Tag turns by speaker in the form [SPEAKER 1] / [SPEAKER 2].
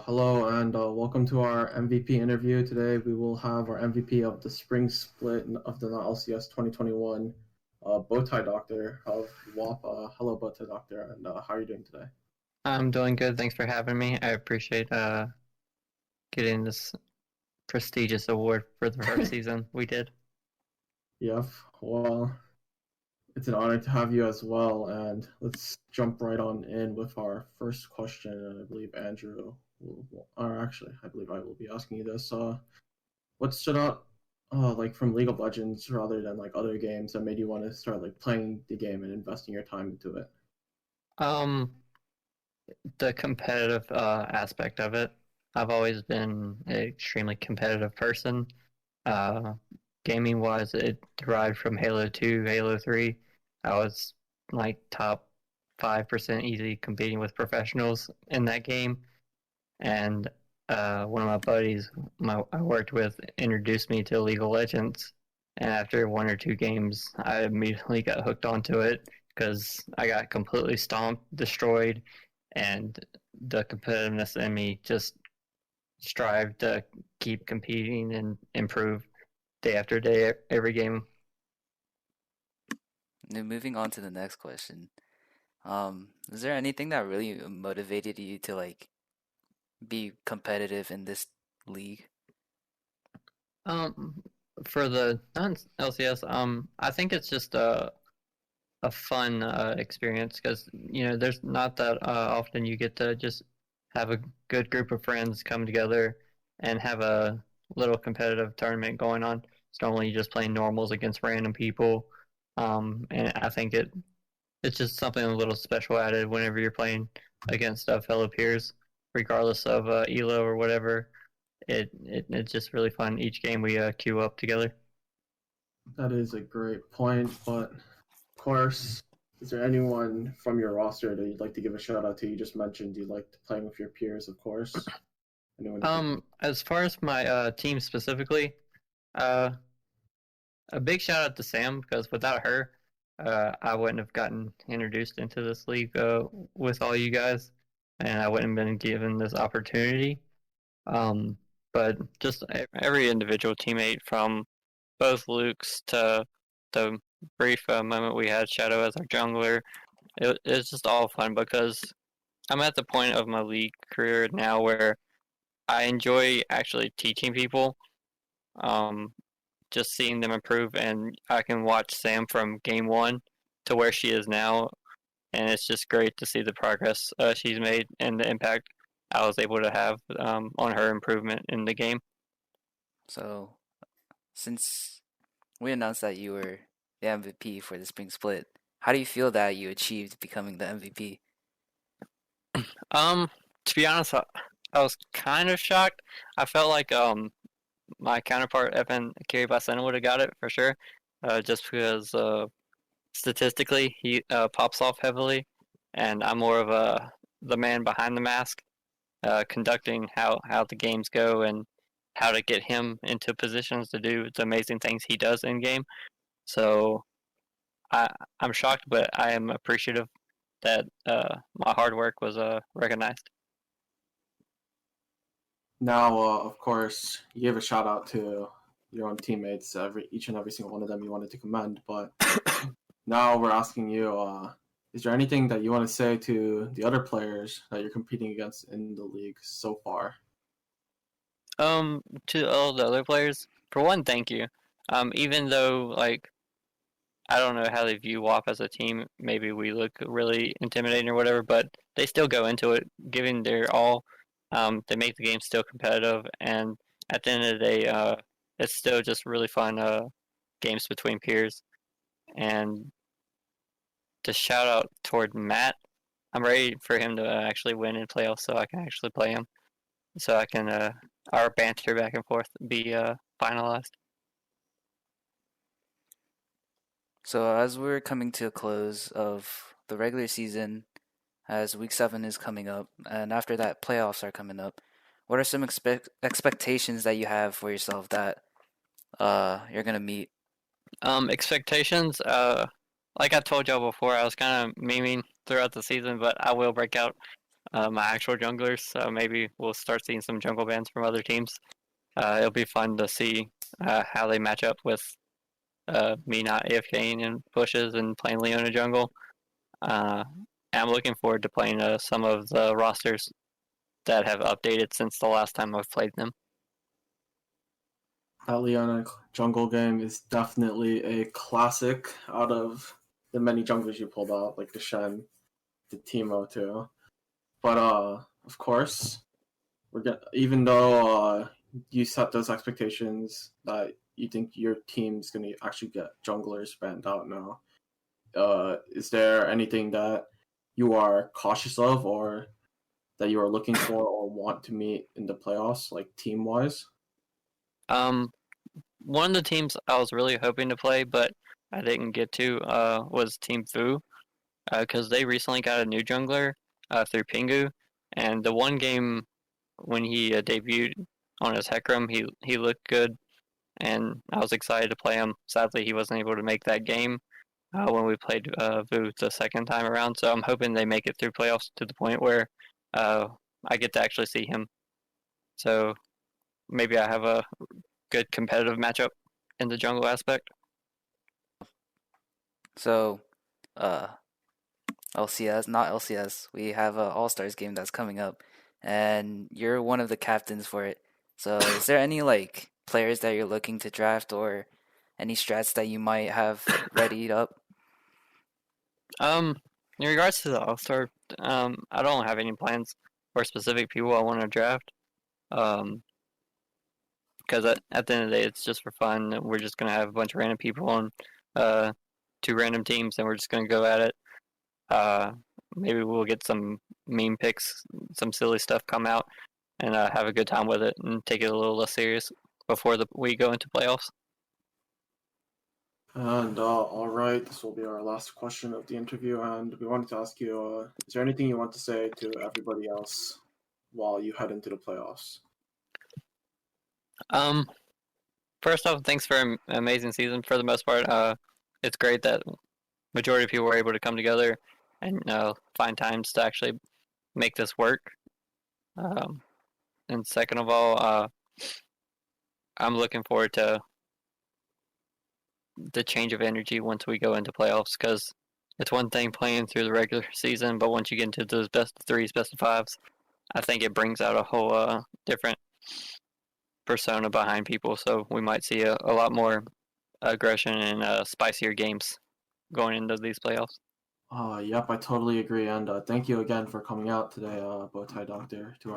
[SPEAKER 1] Hello and welcome to our MVP interview. Today we will have our MVP of the spring split of the LCS 2021, BowTieDoctor of WAP. Hello, BowTieDoctor, and how are you doing today?
[SPEAKER 2] I'm doing good. Thanks for having me. I appreciate getting this prestigious award for the first season we did.
[SPEAKER 1] Yep, well, it's an honor to have you as well, and let's jump right on in with our first question. And I believe Andrew or actually, I believe I will be asking you this. What stood out like from League of Legends rather than like other games that made you want to start like playing the game and investing your time into it?
[SPEAKER 2] Um, the competitive aspect of it. I've always been an extremely competitive person. Uh, Gaming wise, it derived from Halo 2, Halo 3. I was like top 5% easy competing with professionals in that game. And one of my buddies I worked with introduced me to League of Legends. And after one or two games, I immediately got hooked onto it because I got completely stomped, destroyed, and the competitiveness in me just strived to keep competing and improve day after day, every game.
[SPEAKER 3] Now, moving on to the next question. Is there anything that really motivated you to be competitive in this league?
[SPEAKER 2] Um, for the non LCS, I think it's just a fun experience because there's not that often you get to just have a good group of friends come together and have a little competitive tournament going on. It's normally just playing normals against random people, and I think it's just something a little special added whenever you're playing against fellow peers, regardless of elo or whatever. It's just really fun. Each game we queue up together.
[SPEAKER 1] That is a great point, but of course, is there anyone from your roster that you'd like to give a shout out to? You just mentioned you liked playing with your peers, of course. Anyone?
[SPEAKER 2] As far as my team specifically, uh, a big shout out to Sam because without her, I wouldn't have gotten introduced into this league with all you guys, and I wouldn't have been given this opportunity. Um, but just every individual teammate from both Luke's to the brief moment we had Shadow as our jungler, it's just all fun because I'm at the point of my league career now where I enjoy actually teaching people. Um, just seeing them improve, and I can watch Sam from game one to where she is now, and it's just great to see the progress she's made and the impact I was able to have on her improvement in the game.
[SPEAKER 3] So, since we announced that you were the MVP for the spring split, how do you feel that you achieved becoming the MVP?
[SPEAKER 2] To be honest, I was kind of shocked. I felt like my counterpart Evan Carey Bacena would have got it for sure, just because statistically he pops off heavily, and I'm more of the man behind the mask, conducting how the games go and how to get him into positions to do the amazing things he does in game. So I I'm shocked, but I am appreciative that my hard work was recognized.
[SPEAKER 1] Now, of course, you gave a shout out to your own teammates, each and every single one of them you wanted to commend. But now we're asking you, is there anything that you want to say to the other players that you're competing against in the league so far?
[SPEAKER 2] To all the other players, for one, thank you. Even though like I don't know how they view WAP as a team, maybe we look really intimidating or whatever, but they still go into it giving their all. They make the game still competitive, and at the end of the day, it's still just really fun games between peers. And to shout out toward Matt, I'm ready for him to actually win in playoffs, so I can actually play him, so I can our banter back and forth be finalized.
[SPEAKER 3] So, as we're coming to a close of the regular season, as week 7 is coming up, and after that, playoffs are coming up, what are some expectations that you have for yourself that you're going to meet?
[SPEAKER 2] Expectations. Like I told y'all before, I was kind of memeing throughout the season, but I will break out my actual junglers. So maybe we'll start seeing some jungle bans from other teams. It'll be fun to see how they match up with me not AFKing in bushes and playing Leona jungle. I'm looking forward to playing some of the rosters that have updated since the last time I've played them.
[SPEAKER 1] That Leona jungle game is definitely a classic out of the many junglers you pulled out, like the Shen, the Teemo too. But of course, even though you set those expectations that you think your team's gonna actually get junglers banned out now, is there anything that you are cautious of or that you are looking for or want to meet in the playoffs, like team wise?
[SPEAKER 2] One of the teams I was really hoping to play, but I didn't get to, was Team Fu, because they recently got a new jungler through Pingu, and the one game when he debuted on his Hecarim, he looked good, and I was excited to play him. Sadly, he wasn't able to make that game when we played Vu the second time around, so I'm hoping they make it through playoffs to the point where I get to actually see him. So maybe I have a good competitive matchup in the jungle aspect.
[SPEAKER 3] So, LCS, not LCS, we have a All-Stars game that's coming up, and you're one of the captains for it. So, is there any like players that you're looking to draft or any strats that you might have readied up?
[SPEAKER 2] In regards to the All-Star, I don't have any plans for specific people I want to draft. Because at the end of the day, it's just for fun. We're just gonna have a bunch of random people on two random teams, and we're just gonna go at it. Maybe we'll get some meme picks, some silly stuff come out, and have a good time with it, and take it a little less serious before we go into playoffs.
[SPEAKER 1] And all right, this will be our last question of the interview, and we wanted to ask you: is there anything you want to say to everybody else while you head into the playoffs?
[SPEAKER 2] First off, thanks for an amazing season for the most part. It's great that majority of people were able to come together and find times to actually make this work. And second of all, I'm looking forward to the change of energy once we go into playoffs, because it's one thing playing through the regular season, but once you get into those best of threes, best of fives, I think it brings out a whole different persona behind people. So we might see a lot more aggression and spicier games going into these playoffs.
[SPEAKER 1] Yep, I totally agree, and thank you again for coming out today, BowTieDoctor, to our